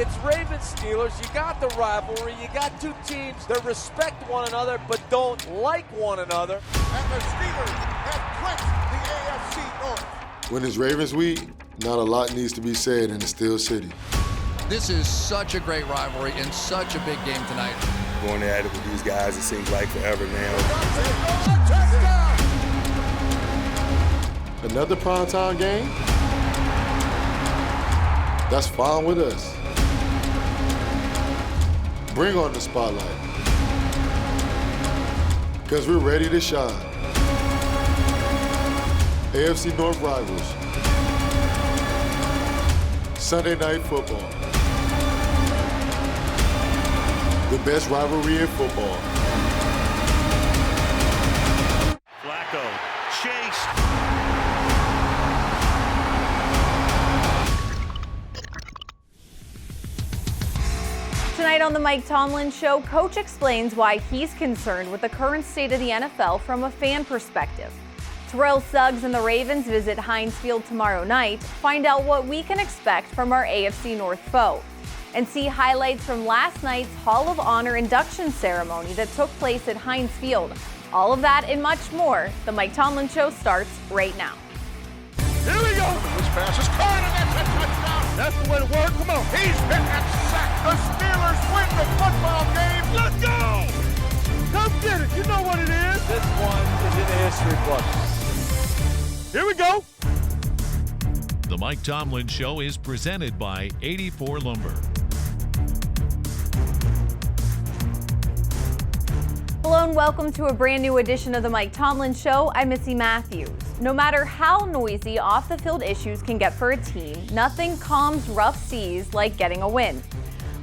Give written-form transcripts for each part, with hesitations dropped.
It's Ravens-Steelers. You got the rivalry. You got two teams that respect one another but don't like one another. And the Steelers have clinched the AFC North. When it's Ravens week, not a lot needs to be said in the Steel City. This is such a great rivalry and such a big game tonight. Going at it with these guys, it seems like forever now. Another primetime game? That's fine with us. Bring on the spotlight. Because we're ready to shine. AFC North rivals. Sunday Night Football. The best rivalry in football. Flacco chased. Tonight on the Mike Tomlin Show, Coach explains why he's concerned with the current state of the NFL from a fan perspective. Terrell Suggs and the Ravens visit Heinz Field tomorrow night. Find out what we can expect from our AFC North foe. And see highlights from last night's Hall of Honor induction ceremony that took place at Heinz Field. All of that and much more. The Mike Tomlin Show starts right now. Here we go. This pass is caught, and that's a touchdown. That's the way to work. Come on. He's hit that sack. The Steelers win the football game. Let's go. Come get it. You know what it is. This one is in the history books. Here we go. The Mike Tomlin Show is presented by 84 Lumber. Hello and welcome to a brand new edition of the Mike Tomlin Show. I'm Missy Matthews. No matter how noisy off-the-field issues can get for a team, nothing calms rough seas like getting a win.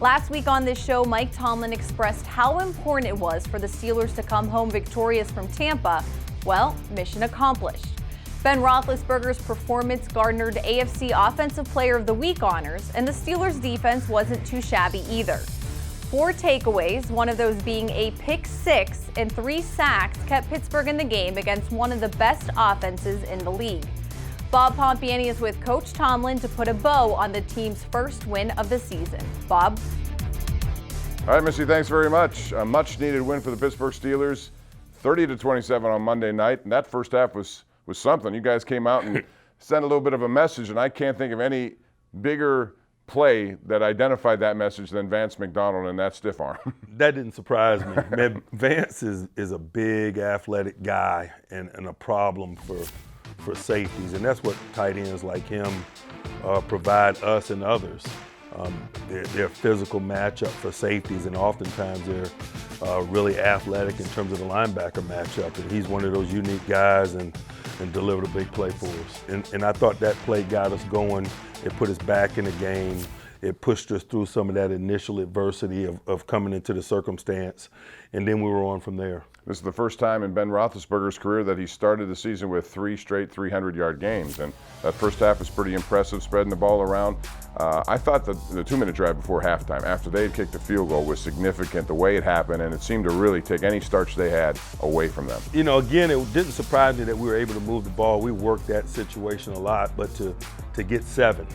Last week on this show, Mike Tomlin expressed how important it was for the Steelers to come home victorious from Tampa. Well, mission accomplished. Ben Roethlisberger's performance garnered AFC Offensive Player of the Week honors, and the Steelers' defense wasn't too shabby either. 4 takeaways, one of those being a pick 6 and 3 sacks, kept Pittsburgh in the game against one of the best offenses in the league. Bob Pompiani is with Coach Tomlin to put a bow on the team's first win of the season. Bob? All right, Missy, thanks very much. A much-needed win for the Pittsburgh Steelers, 30-27 on Monday night, and that first half was something. You guys came out and sent a little bit of a message, and I can't think of any bigger play that identified that message than Vance McDonald and that stiff arm. That didn't surprise me. Man, Vance is a big athletic guy and a problem for safeties, and that's what tight ends like him provide us and others. They're a physical matchup for safeties, and oftentimes they're really athletic in terms of the linebacker matchup, and he's one of those unique guys and delivered a big play for us. And I thought that play got us going. It put us back in the game. It pushed us through some of that initial adversity of coming into the circumstance, and then we were on from there. This is the first time in Ben Roethlisberger's career that he started the season with 3 straight 300-yard games, and that first half was pretty impressive, spreading the ball around. I thought the 2-minute drive before halftime, after they had kicked a field goal, was significant, the way it happened, and it seemed to really take any starch they had away from them. You know, again, it didn't surprise me that we were able to move the ball. We worked that situation a lot, but to get 7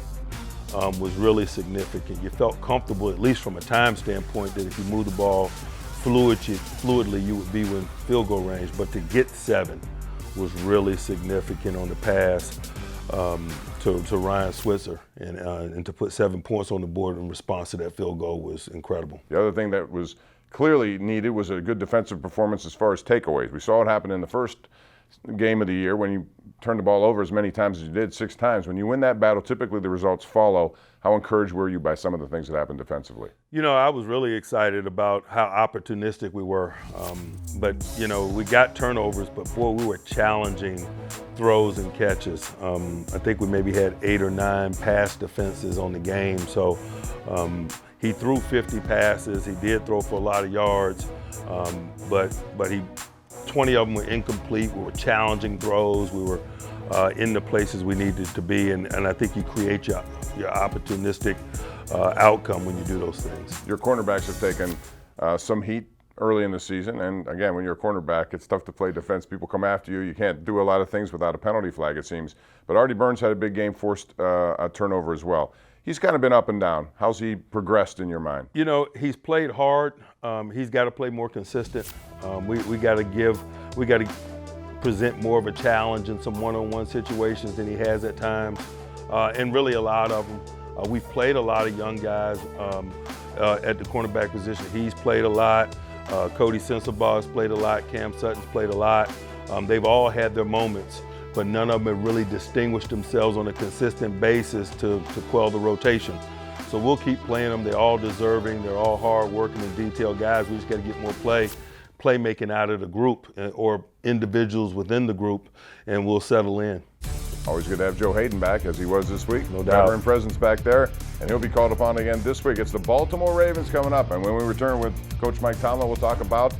was really significant. You felt comfortable, at least from a time standpoint, that if you move the ball fluidly, you would be within field goal range. But to get 7 was really significant on the pass to Ryan Switzer, and to put 7 points on the board in response to that field goal was incredible. The other thing that was clearly needed was a good defensive performance as far as takeaways. We saw it happen in the first game of the year when you turned the ball over as many times as you did, 6 times. When you win that battle, typically the results follow. How encouraged were you by some of the things that happened defensively? You know, I was really excited about how opportunistic we were. But, you know, we got turnovers, but boy, we were challenging throws and catches. I think we maybe had 8 or 9 pass defenses on the game. So he threw 50 passes. He did throw for a lot of yards, but 20 of them were incomplete. We were challenging throws. We were in the places we needed to be, and I think you create your opportunistic outcome when you do those things. Your cornerbacks have taken some heat early in the season, and again, when you're a cornerback, it's tough to play defense. People come after you. You can't do a lot of things without a penalty flag, it seems. But Artie Burns had a big game, forced a turnover as well. he's kind of been up and down. How's he progressed in your mind? You know, he's played hard. He's got to play more consistent. We got to present more of a challenge in some one-on-one situations than he has at times, and really a lot of them. We've played a lot of young guys at the cornerback position. He's played a lot. Cody Sensabaugh's played a lot. Cam Sutton's played a lot. They've all had their moments, but none of them have really distinguished themselves on a consistent basis to quell the rotation. So we'll keep playing them. They're all deserving. They're all hard-working and detailed guys. We just got to get more playmaking out of the group or individuals within the group, and we'll settle in. Always good to have Joe Hayden back, as he was this week. No doubt. Veteran presence back there, and he'll be called upon again this week. It's the Baltimore Ravens coming up, and when we return with Coach Mike Tomlin, we'll talk about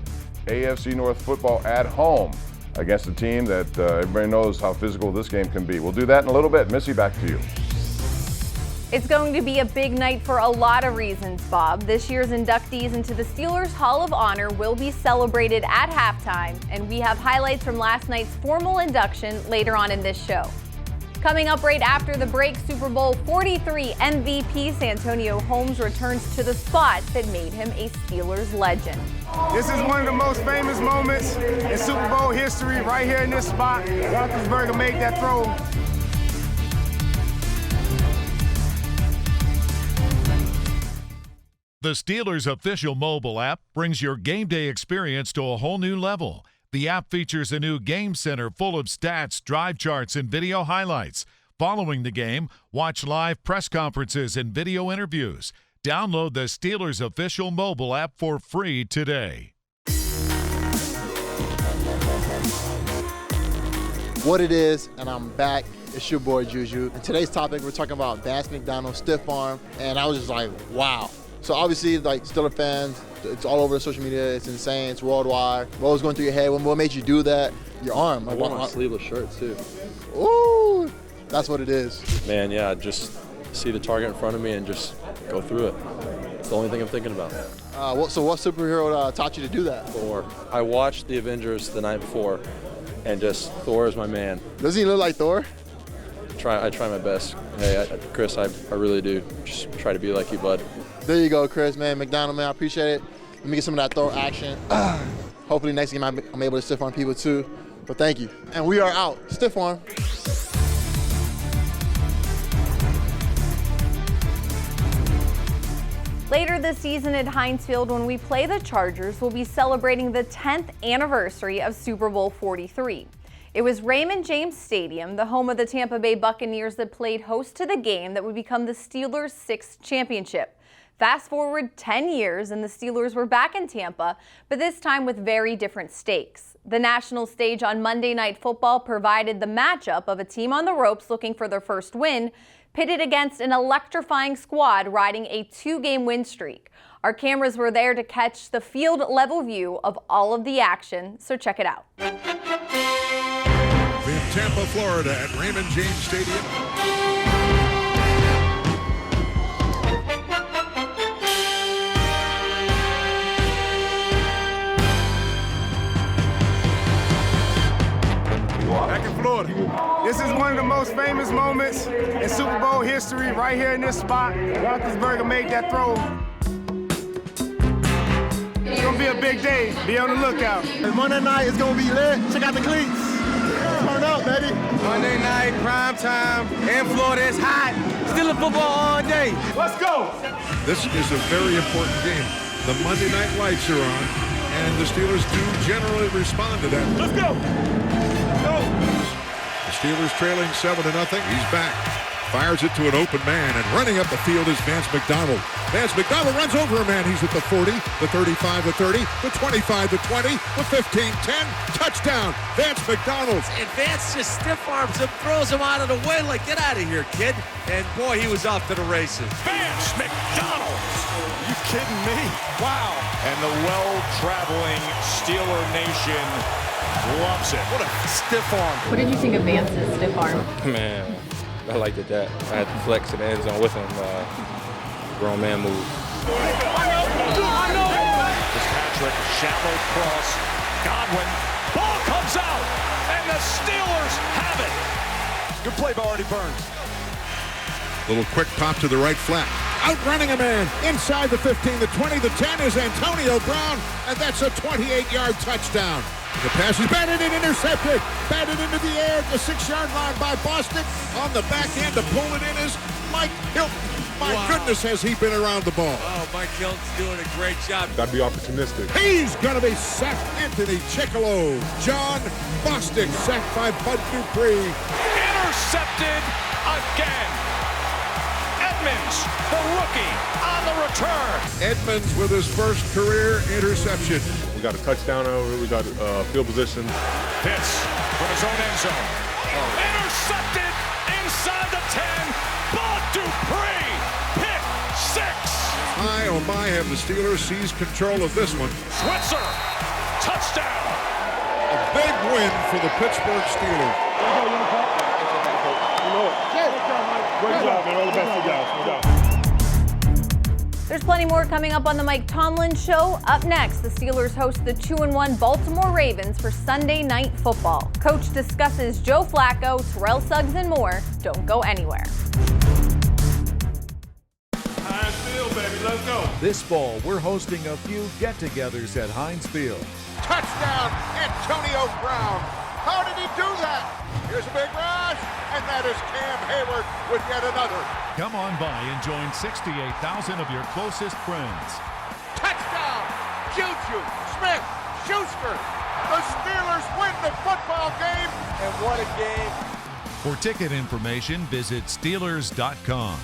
AFC North football at home against a team that everybody knows how physical this game can be. We'll do that in a little bit. Missy, back to you. It's going to be a big night for a lot of reasons, Bob. This year's inductees into the Steelers Hall of Honor will be celebrated at halftime, and we have highlights from last night's formal induction later on in this show. Coming up right after the break, Super Bowl 43 MVP Santonio Holmes returns to the spot that made him a Steelers legend. This is one of the most famous moments in Super Bowl history right here in this spot. Roethlisberger made that throw. The Steelers' official mobile app brings your game day experience to a whole new level. The app features a new game center full of stats, drive charts, and video highlights. Following the game, watch live press conferences and video interviews. Download the Steelers' official mobile app for free today. What it is, and I'm back. It's your boy Juju. And today's topic, we're talking about Vance McDonald's stiff arm, and I was just like, wow. So obviously, like Steelers fans, it's all over social media. It's insane. It's worldwide. What was going through your head? What made you do that? Your arm. I wore my sleeveless shirt too. Ooh, that's what it is. Man, yeah, just see the target in front of me and just go through it. It's the only thing I'm thinking about. So what superhero taught you to do that? Thor. I watched the Avengers the night before, and just Thor is my man. Doesn't he look like Thor? I try my best. Hey, Chris, I really do. Just try to be like you, bud. There you go, Chris, man. McDonald, man, I appreciate it. Let me get some of that Thor action. Hopefully next game I'm able to stiff arm people too. But thank you. And we are out. Stiff arm. Later this season at Heinz Field, when we play the Chargers, we'll be celebrating the 10th anniversary of Super Bowl 43. It was Raymond James Stadium, the home of the Tampa Bay Buccaneers, that played host to the game that would become the Steelers' 6th championship. Fast forward 10 years and the Steelers were back in Tampa, but this time with very different stakes. The national stage on Monday Night Football provided the matchup of a team on the ropes looking for their first win, pitted against an electrifying squad riding a 2-game win streak. Our cameras were there to catch the field-level view of all of the action, so check it out. In Tampa, Florida at Raymond James Stadium. Back in Florida. This is one of the most famous moments in Super Bowl history right here in this spot. Roethlisberger made that throw. It's going to be a big day. Be on the lookout. Monday night is going to be lit. Check out the cleats. Turn up, baby. Monday night, prime time, in Florida, it's hot. Steelers football all day. Let's go. This is a very important game. The Monday night lights are on, and the Steelers do generally respond to that. Let's go. Go. The Steelers trailing 7-0. He's back. Fires it to an open man, and running up the field is Vance McDonald. Vance McDonald runs over a man. He's at the 40, the 35, the 30, the 25, the 20, the 15, 10. Touchdown, Vance McDonald. And Vance just stiff arms him, throws him out of the way like, get out of here, kid. And boy, he was off to the races. Vance McDonald. You kidding me? Wow. And the well-traveling Steeler Nation loves it. What a stiff arm. What did you think of Vance's stiff arm? Man, I liked it that. I had to flex in the end zone with him. Grown man move. Fitzpatrick, shallow cross. Godwin. Ball comes out. And the Steelers have it. Good play by Artie Burns. Little quick pop to the right flat. Outrunning a man inside the 15, the 20, the 10 is Antonio Brown, and that's a 28-yard touchdown. The pass is batted and intercepted. Batted into the air at the 6-yard line by Bostic. On the back end to pull it in is Mike Hilton. My goodness, has he been around the ball. Oh, Mike Hilton's doing a great job. Got to be opportunistic. He's going to be sacked. Anthony Chickalo. John Bostic sacked by Bud Dupree. Intercepted again. Edmonds, the rookie, on the return. Edmonds with his first career interception. We got a touchdown over. We got field position. Pitts from his own end zone. Intercepted inside the 10. Bud Dupree. Pick 6. My, oh my, have the Steelers seized control of this one. Switzer. Touchdown. A big win for the Pittsburgh Steelers. Great job, man. All the best to you guys. There's plenty more coming up on the Mike Tomlin Show. Up next, the Steelers host the 2-1 Baltimore Ravens for Sunday Night Football. Coach discusses Joe Flacco, Terrell Suggs, and more. Don't go anywhere. Heinz Field, baby. Let's go. This fall, we're hosting a few get-togethers at Heinz Field. Touchdown, Antonio Brown. How did he do that? Here's a big rush, and that is Cam Hayward with yet another. Come on by and join 68,000 of your closest friends. Touchdown, Juju Smith-Schuster. The Steelers win the football game. And what a game. For ticket information, visit Steelers.com.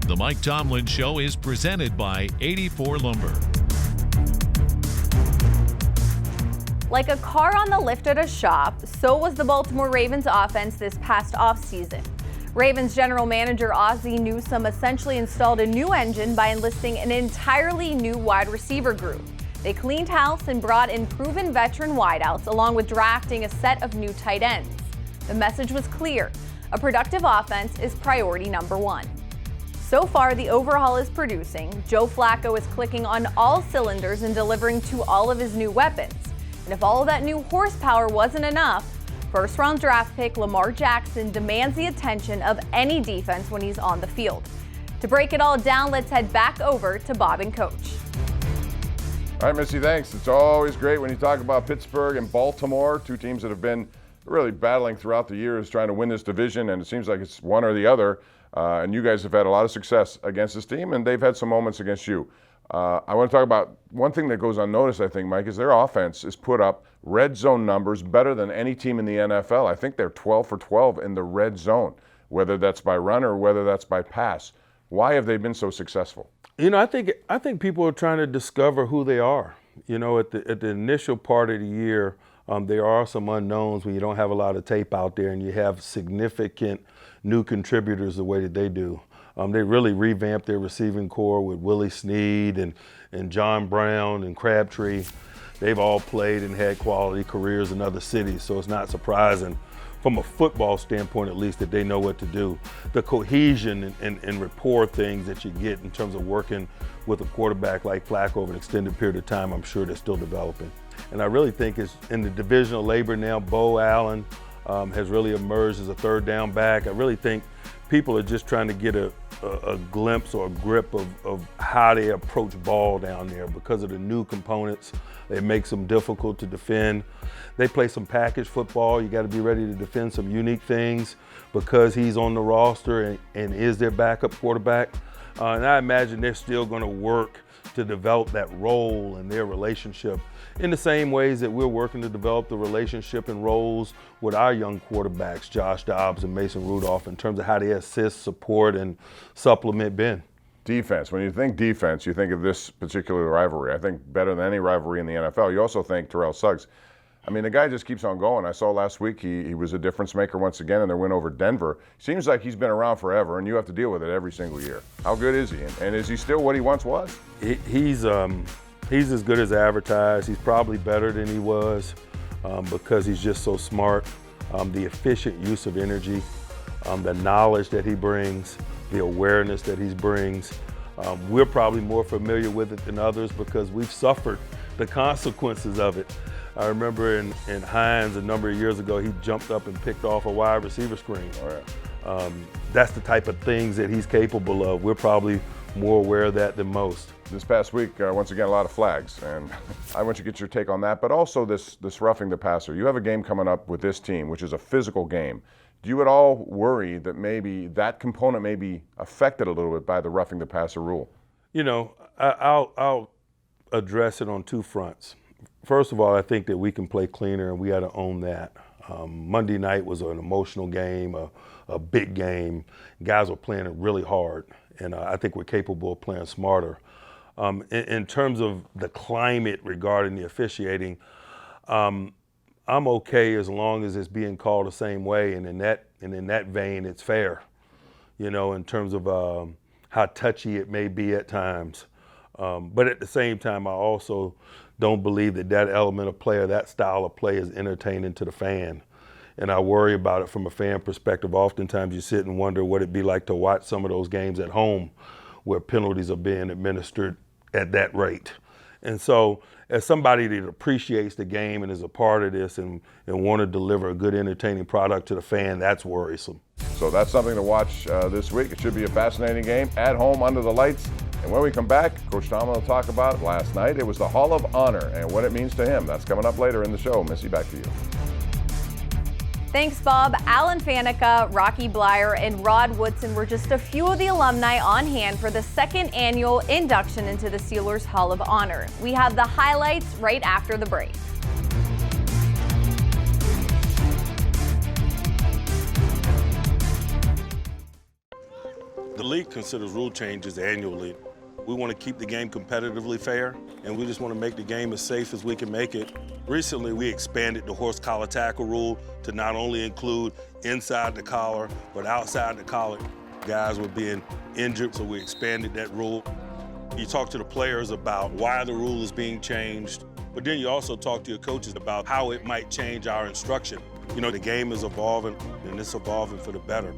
The Mike Tomlin Show is presented by 84 Lumber. Like a car on the lift at a shop, so was the Baltimore Ravens offense this past offseason. Ravens general manager Ozzie Newsome essentially installed a new engine by enlisting an entirely new wide receiver group. They cleaned house and brought in proven veteran wideouts along with drafting a set of new tight ends. The message was clear. A productive offense is priority number one. So far, the overhaul is producing. Joe Flacco is clicking on all cylinders and delivering to all of his new weapons. And if all of that new horsepower wasn't enough, first-round draft pick Lamar Jackson demands the attention of any defense when he's on the field. To break it all down, let's head back over to Bob and Coach. All right, Missy, thanks. It's always great when you talk about Pittsburgh and Baltimore, two teams that have been really battling throughout the years trying to win this division, and it seems like it's one or the other. And you guys have had a lot of success against this team, and they've had some moments against you. I want to talk about one thing that goes unnoticed, I think, Mike, is their offense has put up red zone numbers better than any team in the NFL. I think they're 12 for 12 in the red zone, whether that's by run or whether that's by pass. Why have they been so successful? You know, I think people are trying to discover who they are. You know, at the initial part of the year, there are some unknowns when you don't have a lot of tape out there and you have significant new contributors the way that they do. They really revamped their receiving core with Willie Snead and John Brown and Crabtree. They've all played and had quality careers in other cities, so it's not surprising from a football standpoint at least that they know what to do. The cohesion and rapport things that you get in terms of working with a quarterback like Flacco over an extended period of time, I'm sure they're still developing. And I really think it's in the divisional labor now. Bo Allen has really emerged as a third down back. I really think people are just trying to get a glimpse or a grip of how they approach ball down there because of the new components. It makes them difficult to defend. They play some package football. You got to be ready to defend some unique things because he's on the roster and is their backup quarterback. And I imagine they're still going to work to develop that role and their relationship in the same ways that we're working to develop the relationship and roles with our young quarterbacks, Josh Dobbs and Mason Rudolph, in terms of how they assist, support, and supplement Ben. Defense. When you think defense, you think of this particular rivalry. I think better than any rivalry in the NFL. You also think Terrell Suggs. I mean, the guy just keeps on going. I saw last week he was a difference maker once again in their win over Denver. Seems like he's been around forever, and you have to deal with it every single year. How good is he? And is he still what he once was? He's as good as advertised. He's probably better than he was because he's just so smart. The efficient use of energy, the knowledge that he brings, the awareness that he brings. We're probably more familiar with it than others because we've suffered the consequences of it. I remember in Hines a number of years ago, he jumped up and picked off a wide receiver screen. That's the type of things that he's capable of. We're probably more aware of that than most. This past week, once again, a lot of flags, and I want you to get your take on that, but also this roughing the passer. You have a game coming up with this team, which is a physical game. Do you at all worry that maybe that component may be affected a little bit by the roughing the passer rule? You know, I'll address it on two fronts. First of all, I think that we can play cleaner, and we got to own that. Monday night was an emotional game, a big game. Guys were playing it really hard, and I think we're capable of playing smarter. In terms of the climate regarding the officiating, I'm okay as long as it's being called the same way, and in that vein, it's fair. You know, in terms of how touchy it may be at times. But at the same time, I also don't believe that element of play or that style of play is entertaining to the fan. And I worry about it from a fan perspective. Oftentimes you sit and wonder what it'd be like to watch some of those games at home where penalties are being administered at that rate. And so as somebody that appreciates the game and is a part of this and want to deliver a good entertaining product to the fan, that's worrisome. So that's something to watch this week. It should be a fascinating game at home under the lights. And when we come back, Coach Tomlin will talk about last night. It was the Hall of Honor and what it means to him. That's coming up later in the show. Missy, back to you. Thanks, Bob. Alan Faneca, Rocky Bleier, and Rod Woodson were just a few of the alumni on hand for the second annual induction into the Steelers Hall of Honor. We have the highlights right after the break. The league considers rule changes annually. We want to keep the game competitively fair, and we just want to make the game as safe as we can make it. Recently, we expanded the horse collar tackle rule to not only include inside the collar, but outside the collar. Guys were being injured, so we expanded that rule. You talk to the players about why the rule is being changed, but then you also talk to your coaches about how it might change our instruction. You know, the game is evolving, and it's evolving for the better.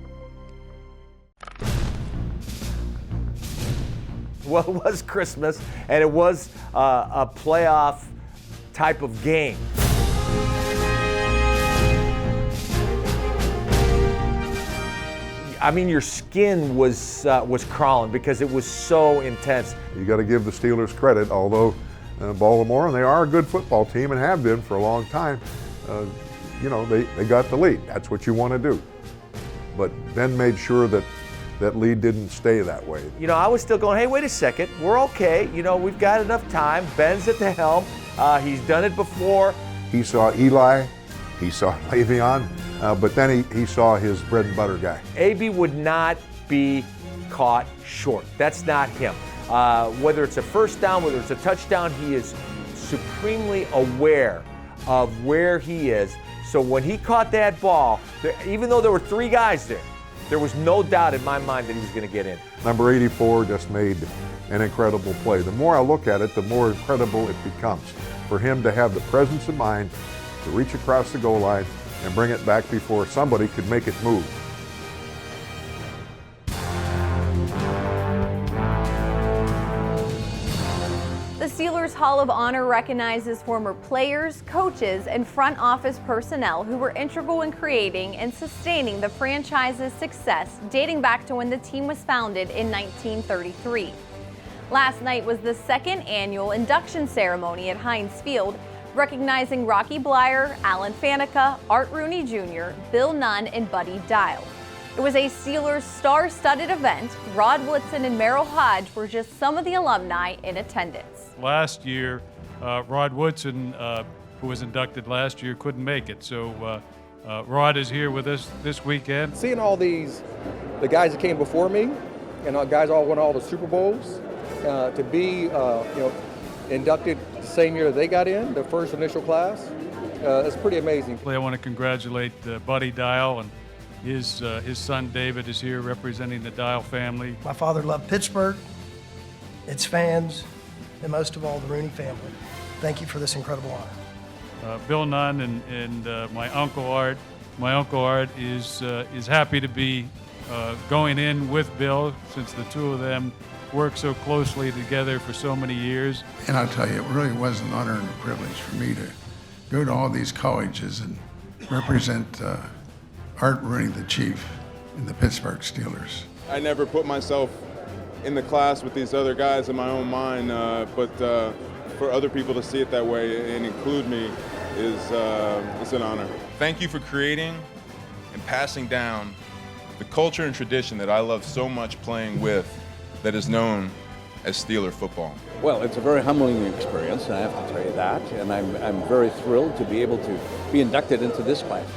Well, it was Christmas, and it was a playoff type of game. I mean, your skin was crawling because it was so intense. You got to give the Steelers credit, although Baltimore, and they are a good football team and have been for a long time, you know, they got the lead. That's what you want to do. But Ben made sure that that lead didn't stay that way. You know, I was still going, hey, wait a second, we're okay. You know, we've got enough time. Ben's at the helm. He's done it before. He saw Eli, he saw Le'Veon, but then he saw his bread and butter guy. AB would not be caught short. That's not him. Whether it's a first down, whether it's a touchdown, he is supremely aware of where he is. So when he caught that ball, even though there were three guys there was no doubt in my mind that he was going to get in. Number 84 just made an incredible play. The more I look at it, the more incredible it becomes. For him to have the presence of mind to reach across the goal line and bring it back before somebody could make it move. The Steelers Hall of Honor recognizes former players, coaches, and front office personnel who were integral in creating and sustaining the franchise's success dating back to when the team was founded in 1933. Last night was the second annual induction ceremony at Heinz Field, recognizing Rocky Bleier, Alan Faneca, Art Rooney Jr., Bill Nunn, and Buddy Dial. It was a Steelers star-studded event. Rod Woodson and Merrill Hodge were just some of the alumni in attendance. Last year, Rod Woodson, who was inducted last year, couldn't make it. So Rod is here with us this weekend. Seeing all the guys that came before me, and guys all won all the Super Bowls, to be inducted the same year that they got in, the first initial class, it's pretty amazing. I want to congratulate Buddy Dial, and his son David is here representing the Dial family. My father loved Pittsburgh, its fans, and most of all, the Rooney family. Thank you for this incredible honor. Bill Nunn and my Uncle Art. My Uncle Art is happy to be going in with Bill, since the two of them worked so closely together for so many years. And I'll tell you, it really was an honor and a privilege for me to go to all these colleges and represent Art Rooney, the chief, in the Pittsburgh Steelers. I never put myself in the class with these other guys in my own mind, but for other people to see it that way and include me is an honor. Thank you for creating and passing down the culture and tradition that I love so much playing with, that is known as Steeler football. Well, it's a very humbling experience, I have to tell you that, and I'm very thrilled to be able to be inducted into this class.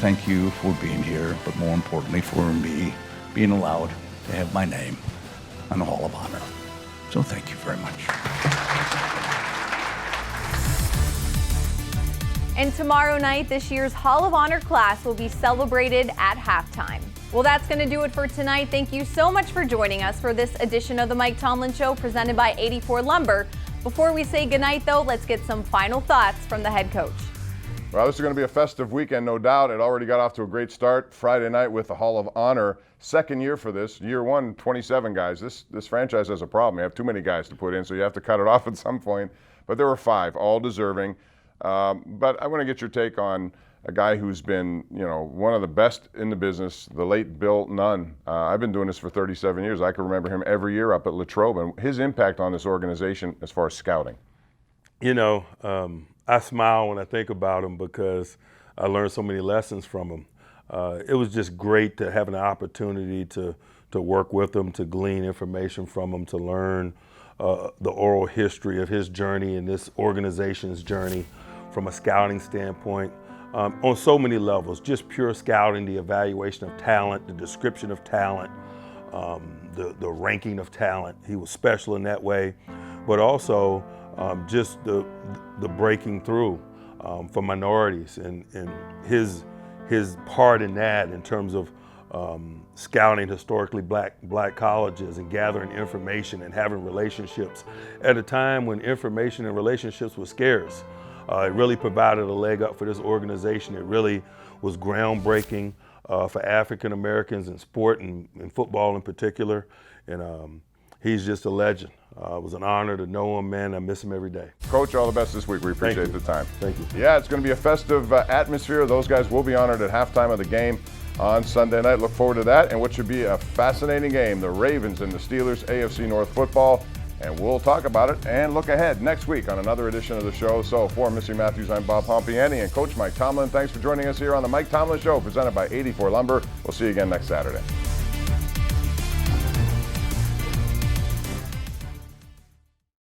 Thank you for being here, but more importantly for me being allowed to have my name on the Hall of Honor. So thank you very much. And tomorrow night, this year's Hall of Honor class will be celebrated at halftime. Well, that's going to do it for tonight. Thank you so much for joining us for this edition of the Mike Tomlin Show presented by 84 Lumber. Before we say goodnight, though, let's get some final thoughts from the head coach. Well, this is going to be a festive weekend, no doubt. It already got off to a great start Friday night with the Hall of Honor. Second year for this. Year one, 27 guys. This franchise has a problem. You have too many guys to put in, so you have to cut it off at some point. But there were 5, all deserving. But I want to get your take on a guy who's been, one of the best in the business, the late Bill Nunn. I've been doing this for 37 years. I can remember him every year up at Latrobe, and his impact on this organization as far as scouting. I smile when I think about him because I learned so many lessons from him. It was just great to have an opportunity to work with him, to glean information from him, to learn the oral history of his journey and this organization's journey from a scouting standpoint on so many levels. Just pure scouting, the evaluation of talent, the description of talent, the ranking of talent. He was special in that way, but also just the breaking through for minorities and his part in that in terms of scouting historically black colleges and gathering information and having relationships at a time when information and relationships were scarce. It really provided a leg up for this organization. It really was groundbreaking for African Americans in sport and in football in particular. And he's just a legend. It was an honor to know him, man. I miss him every day. Coach, all the best this week. We appreciate the time. Thank you. Yeah, it's going to be a festive atmosphere. Those guys will be honored at halftime of the game on Sunday night. Look forward to that and what should be a fascinating game, the Ravens and the Steelers, AFC North football. And we'll talk about it and look ahead next week on another edition of the show. So for Missy Matthews, I'm Bob Pompiani and Coach Mike Tomlin. Thanks for joining us here on the Mike Tomlin Show presented by 84 Lumber. We'll see you again next Saturday.